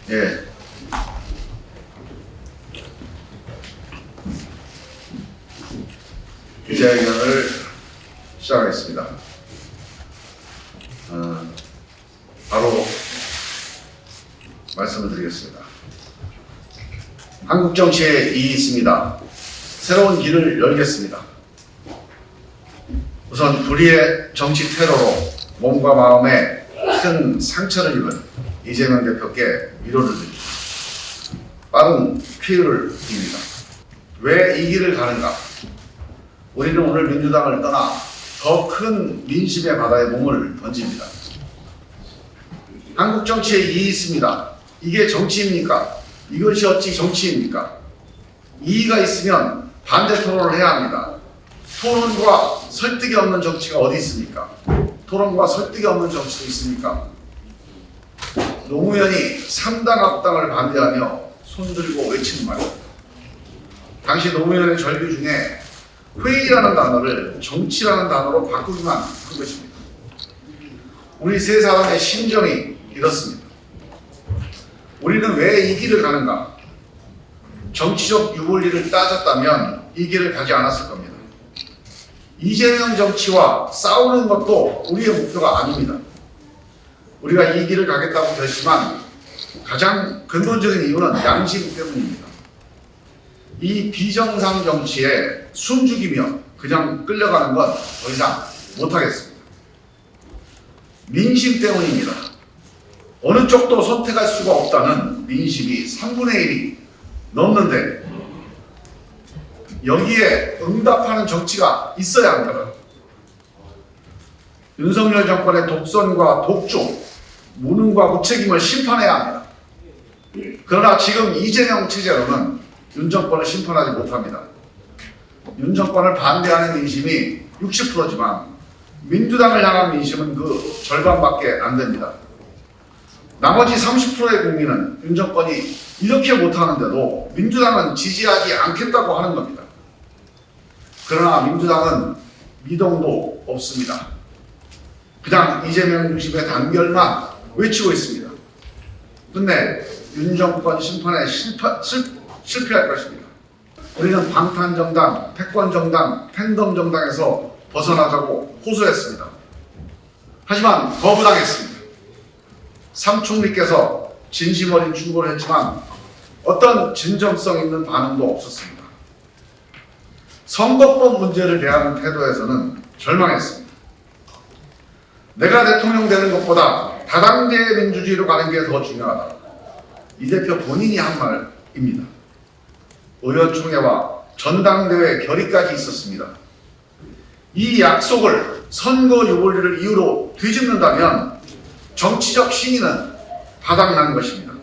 예. 기자회견을 시작하겠습니다. 바로 말씀을 드리겠습니다. 한국 정치에 이익이 있습니다. 새로운 길을 열겠습니다. 우선 불의의 정치 테러로 몸과 마음에 큰 상처를 입은 이재명 대표께 위로를 드립니다. 빠른 쾌유를 빕니다. 왜 이 길을 가는가? 우리는 오늘 민주당을 떠나 더 큰 민심의 바다에 몸을 던집니다. 한국 정치에 이익이 있습니다. 이게 정치입니까? 이것이 어찌 정치입니까? 이의가 있으면 반대 토론을 해야 합니다. 토론과 설득이 없는 정치가 어디 있습니까? 토론과 설득이 없는 정치도 있습니까? 노무현이 3당 합당을 반대하며 손들고 외치는 말. 당시 노무현의 절규 중에 회의라는 단어를 정치라는 단어로 바꾸기만 한 것입니다. 우리 세 사람의 심정이 이렇습니다. 우리는 왜 이 길을 가는가? 정치적 유불리를 따졌다면 이 길을 가지 않았을 겁니다. 이재명 정치와 싸우는 것도 우리의 목표가 아닙니다. 우리가 이 길을 가겠다고 결심한 가장 근본적인 이유는 양심 때문입니다. 이 비정상 정치에 숨죽이며 그냥 끌려가는 건 더 이상 못하겠습니다. 민심 때문입니다. 어느 쪽도 선택할 수가 없다는 민심이 3분의 1이 넘는데 여기에 응답하는 정치가 있어야 합니다. 윤석열 정권의 독선과 독주, 무능과 무책임을 심판해야 합니다. 그러나 지금 이재명 체제로는 윤 정권을 심판하지 못합니다. 윤 정권을 반대하는 민심이 60%지만 민주당을 향한 민심은 그 절반밖에 안 됩니다. 나머지 30%의 국민은 윤 정권이 이렇게 못하는데도 민주당은 지지하지 않겠다고 하는 겁니다. 그러나 민주당은 미동도 없습니다. 그냥 이재명 중심의 단결만 외치고 있습니다. 끝내 윤 정권 심판에 실패할 것입니다. 우리는 방탄정당, 패권정당, 팬덤정당에서 벗어나자고 호소했습니다. 하지만 거부당했습니다. 삼 총리께서 진심 어린 충고를 했지만 어떤 진정성 있는 반응도 없었습니다. 선거법 문제를 대하는 태도에서는 절망했습니다. 내가 대통령 되는 것보다 다당제 민주주의로 가는 게 더 중요하다. 이 대표 본인이 한 말입니다. 의원총회와 전당대회 결의까지 있었습니다. 이 약속을 선거 유불리를 이유로 뒤집는다면 정치적 신의는 바닥난 것입니다.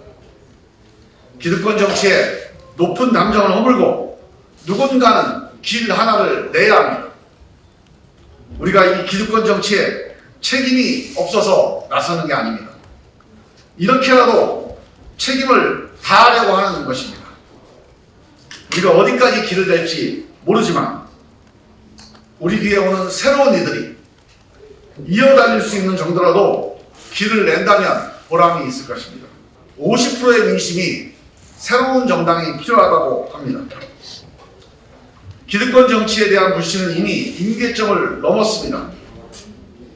기득권 정치에 높은 담정을 허물고 누군가는 길 하나를 내야 합니다. 우리가 이 기득권 정치에 책임이 없어서 나서는 게 아닙니다. 이렇게라도 책임을 다하려고 하는 것입니다. 우리가 어디까지 길을 낼지 모르지만 우리 뒤에 오는 새로운 이들이 이어달릴 수 있는 정도라도 길을 낸다면 보람이 있을 것입니다. 50%의 민심이 새로운 정당이 필요하다고 합니다. 기득권 정치에 대한 불신은 이미 임계점을 넘었습니다.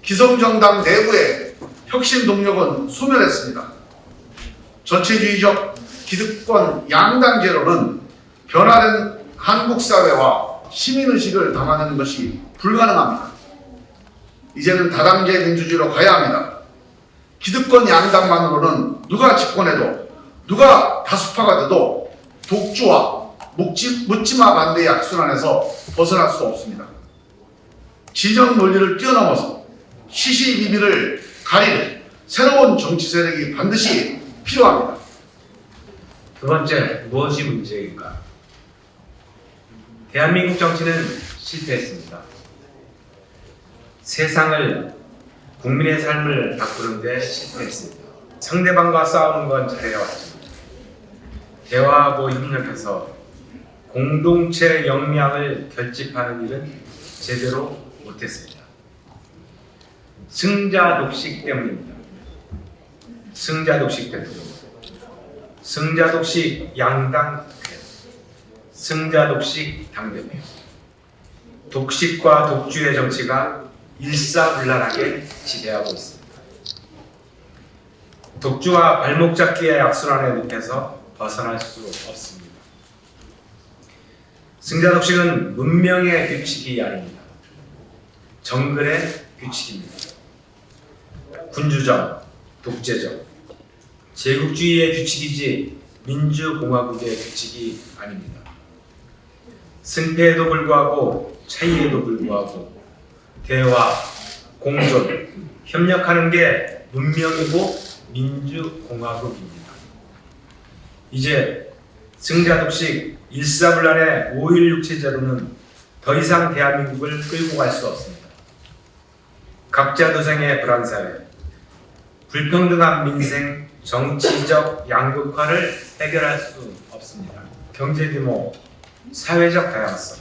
기성정당 내부의 혁신 동력은 소멸했습니다. 전체주의적 기득권 양당제로는 변화된 한국 사회와 시민의식을 담아내는 것이 불가능합니다. 이제는 다당제 민주주의로 가야 합니다. 기득권 양당만으로는 누가 집권해도 누가 다수파가 돼도 독주와 묻지마 반대의 악순환에서 벗어날 수 없습니다. 진영 논리를 뛰어넘어서 시시비비를 가리는 새로운 정치 세력이 반드시 필요합니다. 두 번째, 무엇이 문제인가? 대한민국 정치는 실패했습니다. 세상을, 국민의 삶을 바꾸는 데 실패했습니다. 상대방과 싸우는 건 잘해왔지만 대화하고 협력해서 공동체 역량을 결집하는 일은 제대로 못했습니다. 승자 독식 때문입니다. 승자 독식 때문입니다. 승자독식 양당 국회, 승자독식 당대표, 독식과 독주의 정치가 일사불란하게 지배하고 있습니다. 독주와 발목 잡기의 악순환의 늪에서 벗어날 수 없습니다. 승자독식은 문명의 규칙이 아닙니다. 정글의 규칙입니다. 군주정, 독재정, 제국주의의 규칙이지 민주공화국의 규칙이 아닙니다. 승패에도 불구하고 차이에도 불구하고 대화, 공존, 협력하는 게 문명이고 민주공화국입니다. 이제 승자독식 일사불란의 5.16 체제로는 더 이상 대한민국을 끌고 갈 수 없습니다. 각자도생의 불안사회, 불평등한 민생, 정치적 양극화를 해결할 수 없습니다. 경제규모, 사회적 다양성,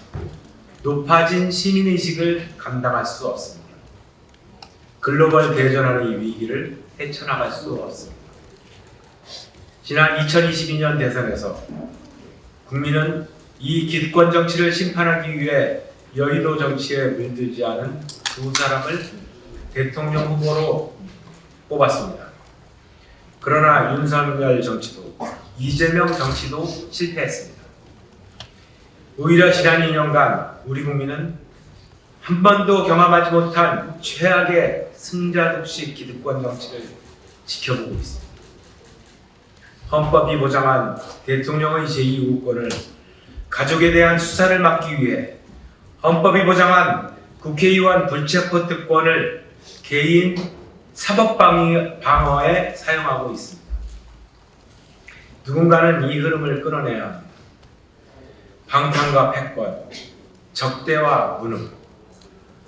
높아진 시민의식을 감당할 수 없습니다. 글로벌 대전하는 이 위기를 헤쳐나갈 수 없습니다. 지난 2022년 대선에서 국민은 이 기득권 정치를 심판하기 위해 여의도 정치에 물들지 않은 두 사람을 대통령 후보로 뽑았습니다. 그러나 윤석열 정치도 이재명 정치도 실패했습니다. 오히려 지난 2년간 우리 국민은 한 번도 경험하지 못한 최악의 승자독식 기득권 정치를 지켜보고 있습니다. 헌법이 보장한 대통령의 제2후보권을 가족에 대한 수사를 막기 위해 헌법이 보장한 국회의원 불체포 특권을 개인 사법 방어에 사용하고 있습니다. 누군가는 이 흐름을 끊어내야 합니다. 방탄과 패권, 적대와 무능,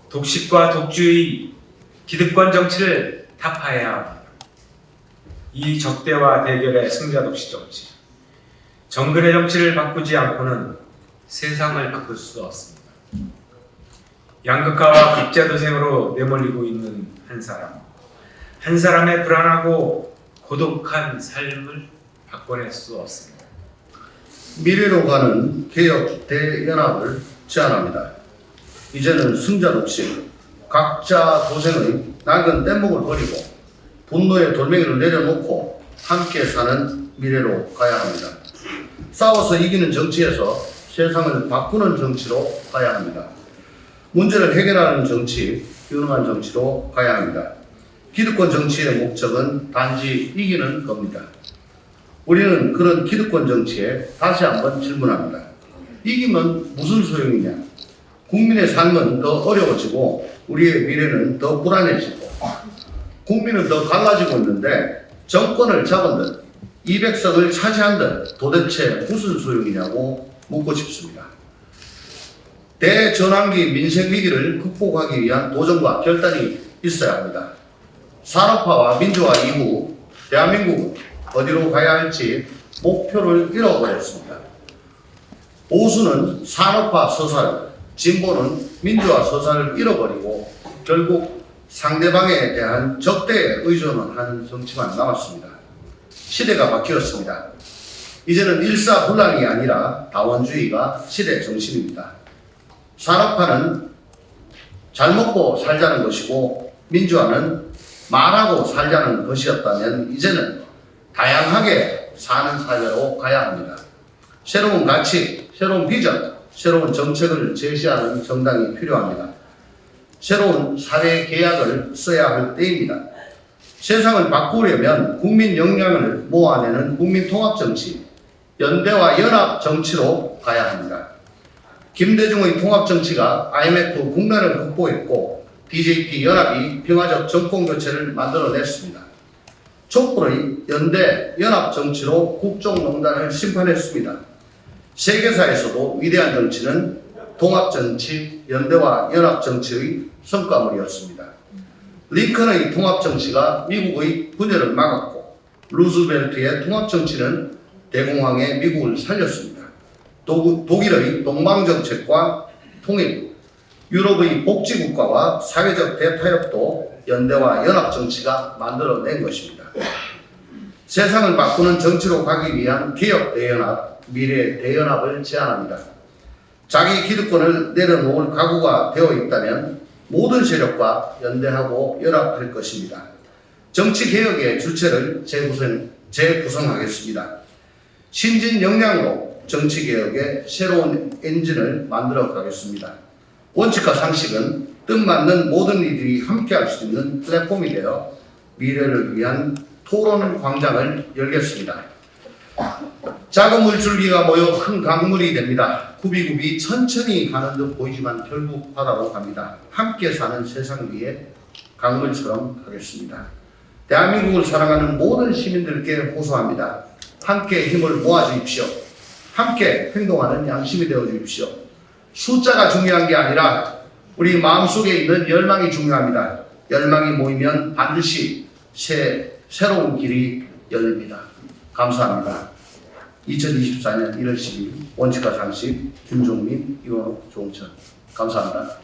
독식과 독주의 기득권 정치를 타파해야 합니다. 이 적대와 대결의 승자독식 정치, 정글의 정치를 바꾸지 않고는 세상을 바꿀 수 없습니다. 양극화와 각자도생으로 내몰리고 있는 한 사람의 불안하고 고독한 삶을 바꿔낼 수 없습니다. 미래로 가는 개혁 대연합을 제안합니다. 이제는 승자독식, 각자 도생의 낡은 뗏목을 버리고 분노의 돌멩이를 내려놓고 함께 사는 미래로 가야 합니다. 싸워서 이기는 정치에서 세상을 바꾸는 정치로 가야 합니다. 문제를 해결하는 정치, 유능한 정치로 가야 합니다. 기득권 정치의 목적은 단지 이기는 겁니다. 우리는 그런 기득권 정치에 다시 한번 질문합니다. 이기면 무슨 소용이냐? 국민의 삶은 더 어려워지고 우리의 미래는 더 불안해지고 국민은 더 갈라지고 있는데 정권을 잡은 듯 200석을 차지한 듯 도대체 무슨 소용이냐고 묻고 싶습니다. 대전환기 민생 위기를 극복하기 위한 도전과 결단이 있어야 합니다. 산업화와 민주화 이후 대한민국은 어디로 가야 할지 목표를 잃어버렸습니다. 보수는 산업화 서사를, 진보는 민주화 서사를 잃어버리고 결국 상대방에 대한 적대에 의존하는 정치만 남았습니다. 시대가 바뀌었습니다. 이제는 일사불란이 아니라 다원주의가 시대 정신입니다. 산업화는 잘 먹고 살자는 것이고 민주화는 말하고 살자는 것이었다면 이제는 다양하게 사는 사회로 가야 합니다. 새로운 가치, 새로운 비전, 새로운 정책을 제시하는 정당이 필요합니다. 새로운 사회 계약을 써야 할 때입니다. 세상을 바꾸려면 국민 역량을 모아내는 국민 통합 정치, 연대와 연합 정치로 가야 합니다. 김대중의 통합 정치가 IMF 국난을 극복했고 DJP 연합이 평화적 정권 교체를 만들어냈습니다. 촛불의 연대 연합 정치로 국정농단을 심판했습니다. 세계사에서도 위대한 정치는 통합 정치, 연대와 연합 정치의 성과물이었습니다. 링컨의 통합 정치가 미국의 분열을 막았고 루즈벨트의 통합 정치는 대공황의 미국을 살렸습니다. 독일의 동방정책과 통일, 유럽의 복지국가와 사회적 대타협도 연대와 연합정치가 만들어낸 것입니다. 세상을 바꾸는 정치로 가기 위한 개혁 대연합, 미래 대연합을 제안합니다. 자기 기득권을 내려놓을 각오가 되어 있다면 모든 세력과 연대하고 연합할 것입니다. 정치 개혁의 주체를 재구성하겠습니다. 신진 역량으로 정치 개혁의 새로운 엔진을 만들어 가겠습니다. 원칙과 상식은 뜻맞는 모든 이들이 함께할 수 있는 플랫폼이 되어 미래를 위한 토론 광장을 열겠습니다. 작은 물줄기가 모여 큰 강물이 됩니다. 굽이굽이 천천히 가는 듯 보이지만 결국 바다로 갑니다. 함께 사는 세상 위에 강물처럼 가겠습니다. 대한민국을 사랑하는 모든 시민들께 호소합니다. 함께 힘을 모아주십시오. 함께 행동하는 양심이 되어주십시오. 숫자가 중요한 게 아니라 우리 마음속에 있는 열망이 중요합니다. 열망이 모이면 반드시 새로운 길이 열립니다. 감사합니다. 2024년 1월 12일 원칙과 상식 김종민, 이원욱, 조홍천 감사합니다.